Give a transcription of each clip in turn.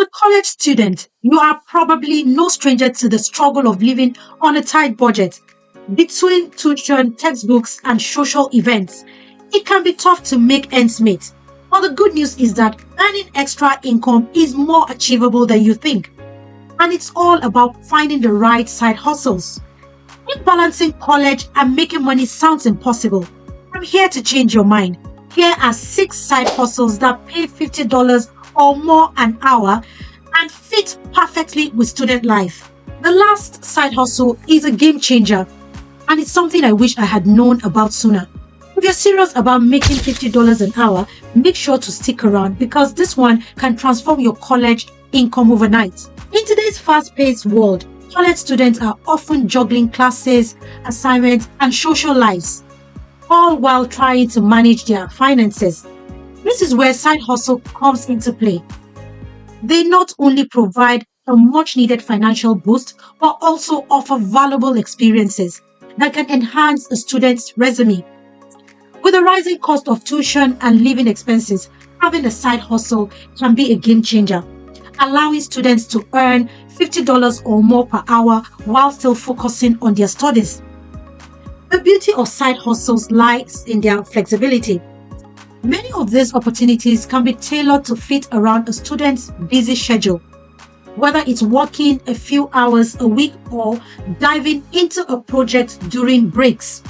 a college student, you are probably no stranger to the struggle of living on a tight budget. Between tuition, textbooks, and social events, it can be tough to make ends meet. But the good news is that earning extra income is more achievable than you think. And it's all about finding the right side hustles. If balancing college and making money sounds impossible, I'm here to change your mind. Here are 6 side hustles that pay $50 or more an hour and fit perfectly with student life. The last side hustle is a game changer, and it's something I wish I had known about sooner. If you're serious about making $50 an hour, make sure to stick around because this one can transform your college income overnight. In today's fast-paced world, college students are often juggling classes, assignments, and social lives, all while trying to manage their finances. This is where side hustle comes into play. They not only provide a much-needed financial boost, but also offer valuable experiences that can enhance a student's resume. With the rising cost of tuition and living expenses, having a side hustle can be a game changer, allowing students to earn $50 or more per hour while still focusing on their studies. The beauty of side hustles lies in their flexibility. Many of these opportunities can be tailored to fit around a student's busy schedule, whether it's working a few hours a week or diving into a project during breaks.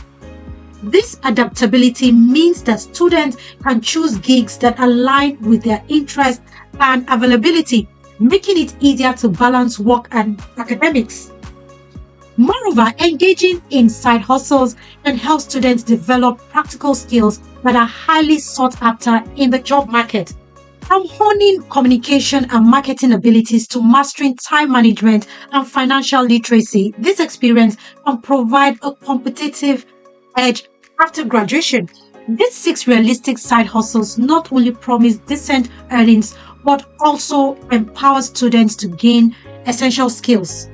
This adaptability means that students can choose gigs that align with their interests and availability, making it easier to balance work and academics. Moreover, engaging in side hustles can help students develop practical skills that are highly sought after in the job market. From honing communication and marketing abilities to mastering time management and financial literacy, this experience can provide a competitive edge after graduation. These 6 realistic side hustles not only promise decent earnings, but also empower students to gain essential skills.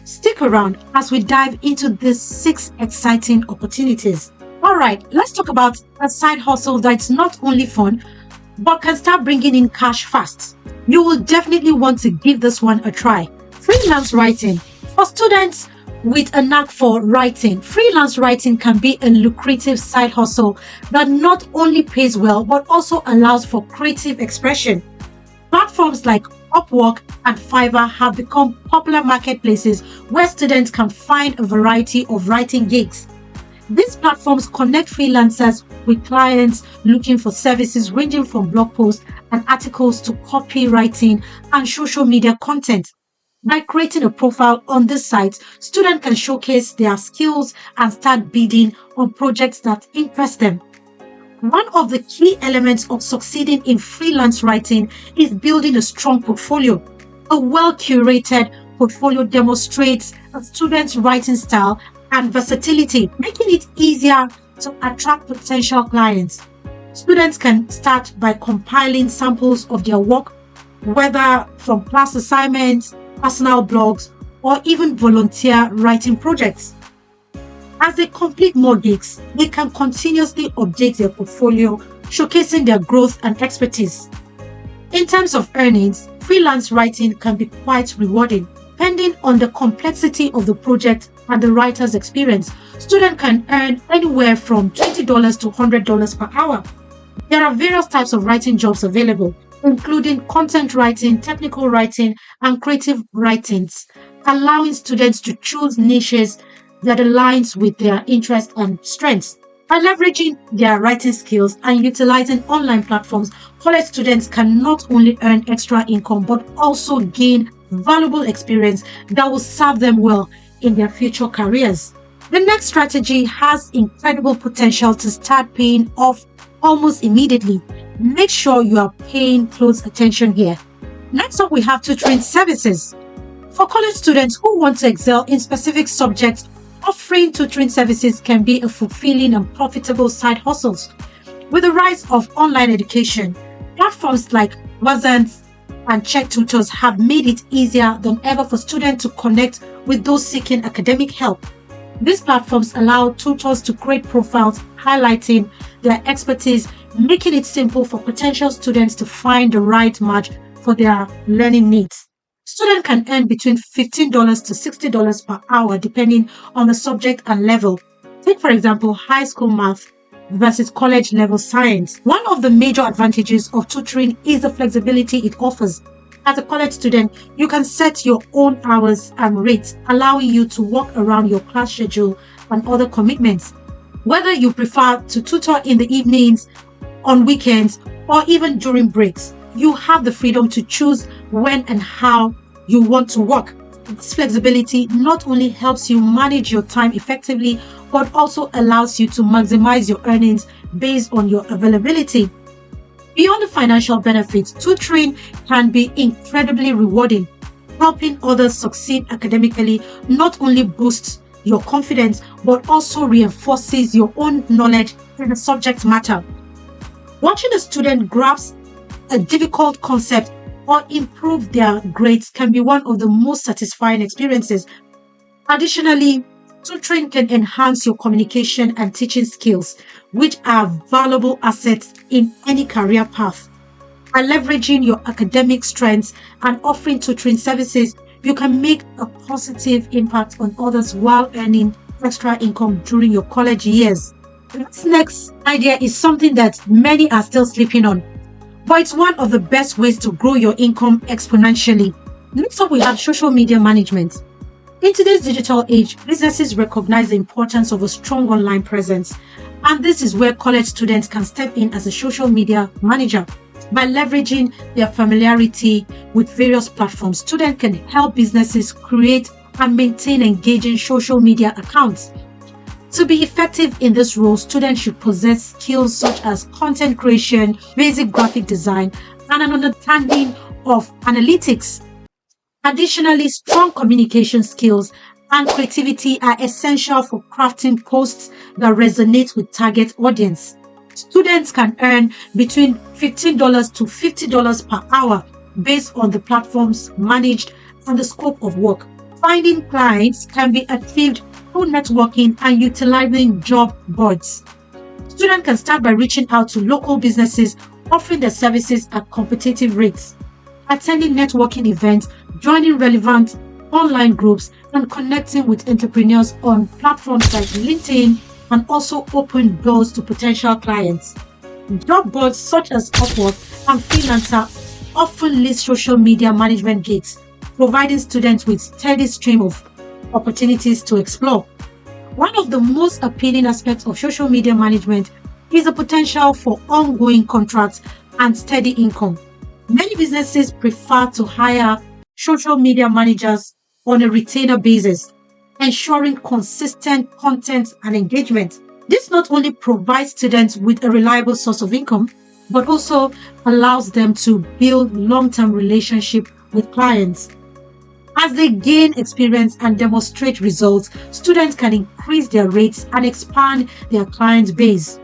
Stick around as we dive into these 6 exciting opportunities. Alright, let's talk about a side hustle that's not only fun, but can start bringing in cash fast. You will definitely want to give this one a try. Freelance writing. For students with a knack for writing, freelance writing can be a lucrative side hustle that not only pays well, but also allows for creative expression. Platforms like Upwork and Fiverr have become popular marketplaces where students can find a variety of writing gigs. These platforms connect freelancers with clients looking for services ranging from blog posts and articles to copywriting and social media content. By creating a profile on this site, students can showcase their skills and start bidding on projects that interest them. One of the key elements of succeeding in freelance writing is building a strong portfolio. A well-curated portfolio demonstrates a student's writing style and versatility, making it easier to attract potential clients. Students can start by compiling samples of their work, whether from class assignments, personal blogs, or even volunteer writing projects. As they complete more gigs, they can continuously update their portfolio, showcasing their growth and expertise. In terms of earnings, freelance writing can be quite rewarding. Depending on the complexity of the project and the writer's experience, students can earn anywhere from $20 to $100 per hour. There are various types of writing jobs available, including content writing, technical writing, and creative writings, allowing students to choose niches that aligns with their interests and strengths. By leveraging their writing skills and utilizing online platforms, college students can not only earn extra income but also gain valuable experience that will serve them well in their future careers. The next strategy has incredible potential to start paying off almost immediately. Make sure you are paying close attention here. Next up, we have tutoring services. For college students who want to excel in specific subjects, offering tutoring services can be a fulfilling and profitable side hustle. With the rise of online education, platforms like Wazant and Check Tutors have made it easier than ever for students to connect with those seeking academic help. These platforms allow tutors to create profiles highlighting their expertise, making it simple for potential students to find the right match for their learning needs. Students can earn between $15 to $60 per hour depending on the subject and level. Take, for example, high school math versus college level science. One of the major advantages of tutoring is the flexibility it offers. As a college student, you can set your own hours and rates, allowing you to work around your class schedule and other commitments. Whether you prefer to tutor in the evenings, on weekends, or even during breaks, you have the freedom to choose when and how you want to work. This flexibility not only helps you manage your time effectively, but also allows you to maximize your earnings based on your availability. Beyond the financial benefits, tutoring can be incredibly rewarding. Helping others succeed academically not only boosts your confidence, but also reinforces your own knowledge in the subject matter. Watching a student grasp a difficult concept or improve their grades can be one of the most satisfying experiences. Additionally, tutoring can enhance your communication and teaching skills, which are valuable assets in any career path. By leveraging your academic strengths and offering tutoring services, you can make a positive impact on others while earning extra income during your college years. This next idea is something that many are still sleeping on, but it's one of the best ways to grow your income exponentially. Next up, we have social media management. In today's digital age, businesses recognize the importance of a strong online presence, and this is where college students can step in as a social media manager. By leveraging their familiarity with various platforms, students can help businesses create and maintain engaging social media accounts. To be effective in this role, students should possess skills such as content creation, basic graphic design, and an understanding of analytics. Additionally, strong communication skills and creativity are essential for crafting posts that resonate with target audience. Students can earn between $15 to $50 per hour based on the platforms managed and the scope of work. Finding clients can be achieved through networking and utilizing job boards. Students can start by reaching out to local businesses offering their services at competitive rates, attending networking events, joining relevant online groups, and connecting with entrepreneurs on platforms like LinkedIn and also open doors to potential clients. Job boards such as Upwork and Freelancer often list social media management gigs, providing students with steady stream of opportunities to explore. One of the most appealing aspects of social media management is the potential for ongoing contracts and steady income. Many businesses prefer to hire social media managers on a retainer basis, ensuring consistent content and engagement. This not only provides students with a reliable source of income, but also allows them to build long-term relationships with clients. As they gain experience and demonstrate results, students can increase their rates and expand their client base.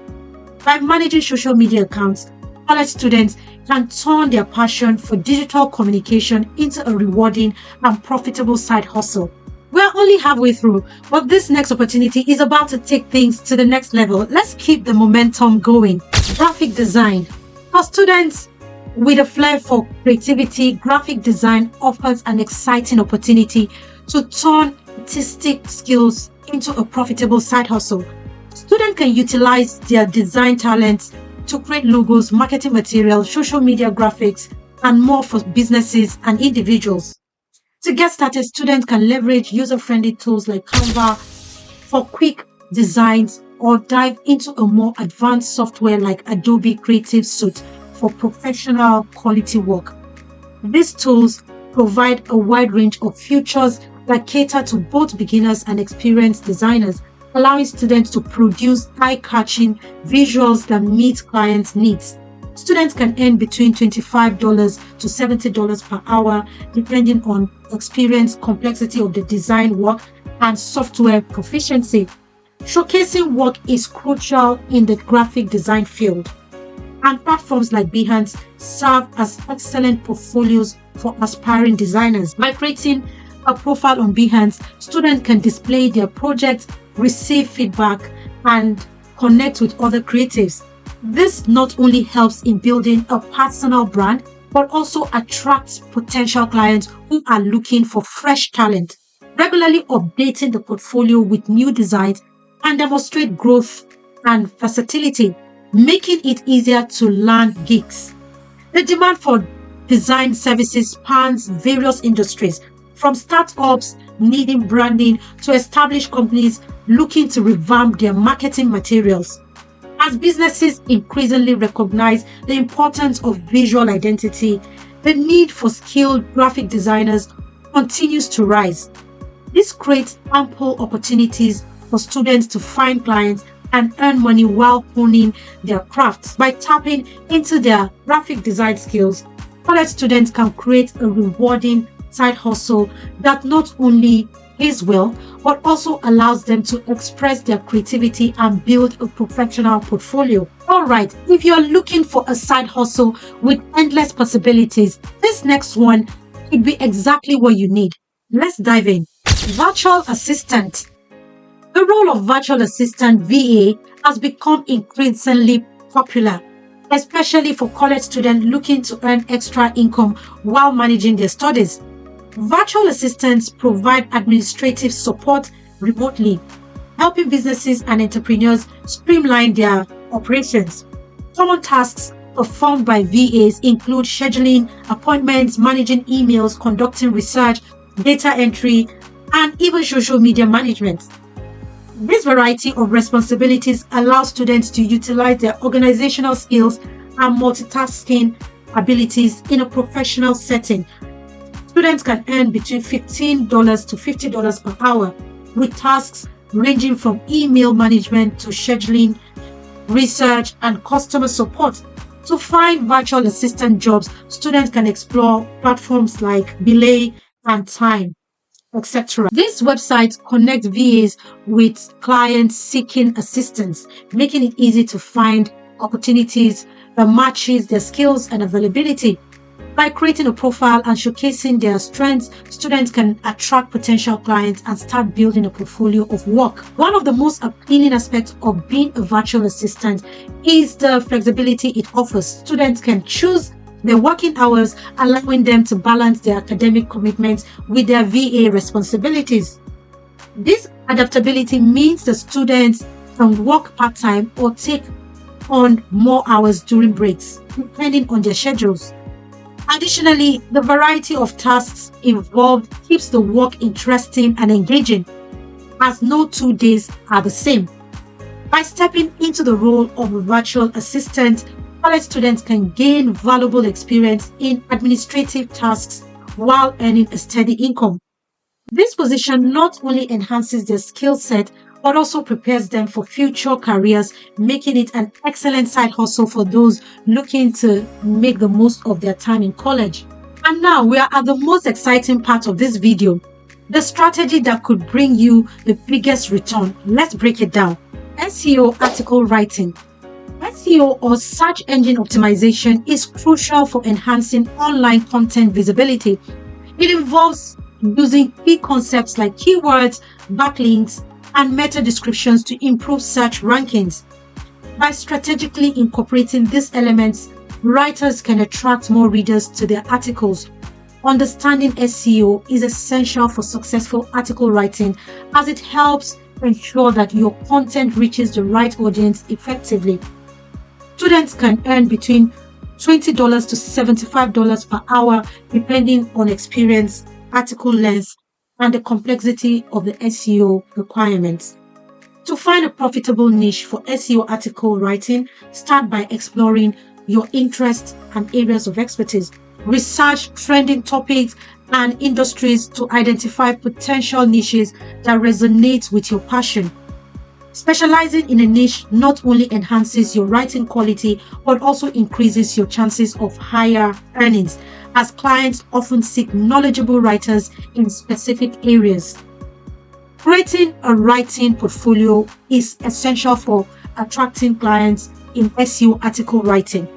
By managing social media accounts, college students can turn their passion for digital communication into a rewarding and profitable side hustle. We're only halfway through, but this next opportunity is about to take things to the next level. Let's keep the momentum going. Graphic design. For students with a flair for creativity, graphic design offers an exciting opportunity to turn artistic skills into a profitable side hustle. Students can utilize their design talents to create logos, marketing materials, social media graphics, and more for businesses and individuals. To get started, students can leverage user-friendly tools like Canva for quick designs or dive into a more advanced software like Adobe Creative Suite for professional quality work. These tools provide a wide range of features that cater to both beginners and experienced designers, allowing students to produce eye-catching visuals that meet clients' needs. Students can earn between $25 to $70 per hour, depending on experience, complexity of the design work, and software proficiency. Showcasing work is crucial in the graphic design field, and platforms like Behance serve as excellent portfolios for aspiring designers. By creating a profile on Behance, students can display their projects, receive feedback, and connect with other creatives. This not only helps in building a personal brand, but also attract potential clients who are looking for fresh talent. Regularly updating the portfolio with new designs and demonstrate growth and versatility, making it easier to land gigs. The demand for design services spans various industries, from startups needing branding to established companies looking to revamp their marketing materials. As businesses increasingly recognize the importance of visual identity, the need for skilled graphic designers continues to rise. This creates ample opportunities for students to find clients and earn money while honing their crafts. By tapping into their graphic design skills, college students can create a rewarding side hustle that not only pays well, but also allows them to express their creativity and build a professional portfolio. Alright, if you're looking for a side hustle with endless possibilities, this next one could be exactly what you need. Let's dive in. Virtual assistant. The role of virtual assistant (VA) has become increasingly popular, especially for college students looking to earn extra income while managing their studies. Virtual assistants provide administrative support remotely, helping businesses and entrepreneurs streamline their operations. Common tasks performed by VAs include scheduling appointments, managing emails, conducting research, data entry, and even social media management. This variety of responsibilities allows students to utilize their organizational skills and multitasking abilities in a professional setting. Students can earn between $15 to $50 per hour, with tasks ranging from email management to scheduling, research, and customer support. To find virtual assistant jobs, students can explore platforms like Belay and Time, etc. These websites connect VAs with clients seeking assistance, making it easy to find opportunities that matches their skills and availability. By creating a profile and showcasing their strengths, students can attract potential clients and start building a portfolio of work. One of the most appealing aspects of being a virtual assistant is the flexibility it offers. Students can choose their working hours, allowing them to balance their academic commitments with their VA responsibilities. This adaptability means the students can work part-time or take on more hours during breaks, depending on their schedules. Additionally, the variety of tasks involved keeps the work interesting and engaging, as no 2 days are the same. By stepping into the role of a virtual assistant, college students can gain valuable experience in administrative tasks while earning a steady income. This position not only enhances their skill set, but also prepares them for future careers, making it an excellent side hustle for those looking to make the most of their time in college. And now we are at the most exciting part of this video, the strategy that could bring you the biggest return. Let's break it down. SEO article writing. SEO or search engine optimization is crucial for enhancing online content visibility. It involves using key concepts like keywords, backlinks, and meta descriptions to improve search rankings. By strategically incorporating these elements, writers can attract more readers to their articles. Understanding SEO is essential for successful article writing, as it helps ensure that your content reaches the right audience effectively. Students can earn between $20 to $75 per hour depending on experience, article length, and the complexity of the SEO requirements. To find a profitable niche for SEO article writing, start by exploring your interests and areas of expertise. Research trending topics and industries to identify potential niches that resonate with your passion. Specializing in a niche not only enhances your writing quality, but also increases your chances of higher earnings, as clients often seek knowledgeable writers in specific areas. Creating a writing portfolio is essential for attracting clients in SEO article writing.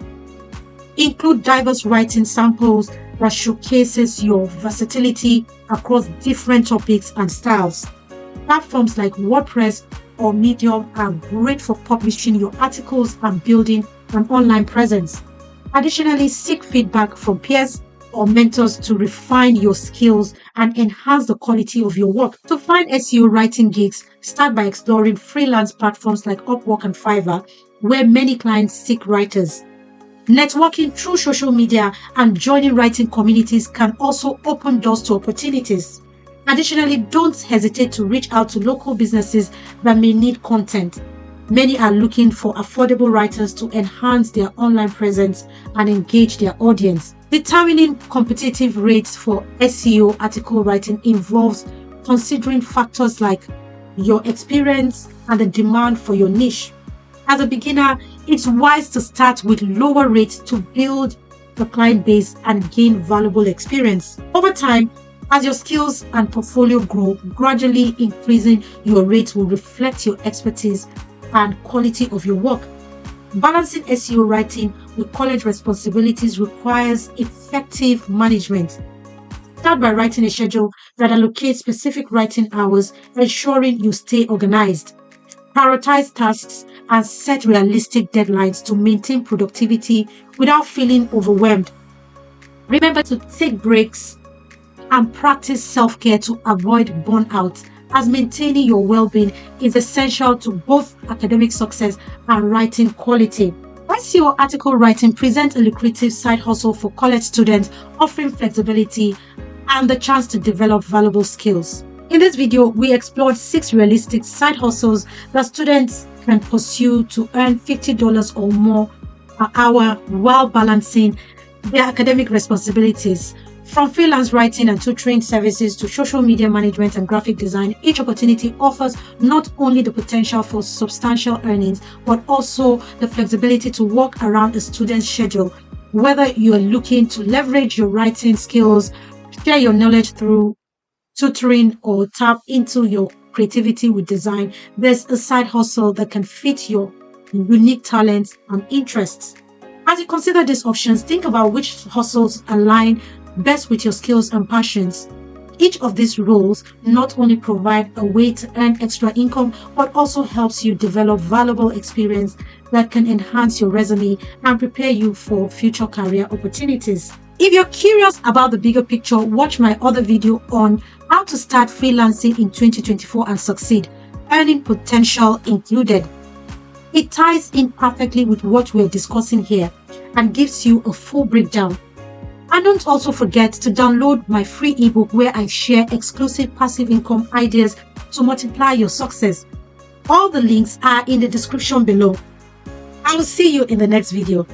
Include diverse writing samples that showcases your versatility across different topics and styles. Platforms like WordPress or Medium are great for publishing your articles and building an online presence. Additionally, seek feedback from peers or mentors to refine your skills and enhance the quality of your work. To find SEO writing gigs, start by exploring freelance platforms like Upwork and Fiverr, where many clients seek writers. Networking through social media and joining writing communities can also open doors to opportunities. Additionally, don't hesitate to reach out to local businesses that may need content. Many are looking for affordable writers to enhance their online presence and engage their audience. Determining competitive rates for SEO article writing involves considering factors like your experience and the demand for your niche. As a beginner, it's wise to start with lower rates to build a client base and gain valuable experience. Over time, as your skills and portfolio grow, gradually increasing your rates will reflect your expertise and quality of your work. Balancing SEO writing with college responsibilities requires effective management. Start by writing a schedule that allocates specific writing hours, ensuring you stay organized. Prioritize tasks and set realistic deadlines to maintain productivity without feeling overwhelmed. Remember to take breaks and practice self-care to avoid burnout, as maintaining your well-being is essential to both academic success and writing quality. SEO article writing presents a lucrative side hustle for college students, offering flexibility and the chance to develop valuable skills. In this video, we explored 6 realistic side hustles that students can pursue to earn $50 or more per hour while balancing their academic responsibilities. From freelance writing and tutoring services to social media management and graphic design, each opportunity offers not only the potential for substantial earnings, but also the flexibility to work around a student's schedule. Whether you are looking to leverage your writing skills, share your knowledge through tutoring, or tap into your creativity with design, there's a side hustle that can fit your unique talents and interests. As you consider these options, think about which hustles align best with your skills and passions. Each of these roles not only provide a way to earn extra income, but also helps you develop valuable experience that can enhance your resume and prepare you for future career opportunities. If you're curious about the bigger picture, watch my other video on how to start freelancing in 2024 and succeed, earning potential included. It ties in perfectly with what we're discussing here and gives you a full breakdown. And don't also forget to download my free ebook where I share exclusive passive income ideas to multiply your success. All the links are in the description below. I will see you in the next video.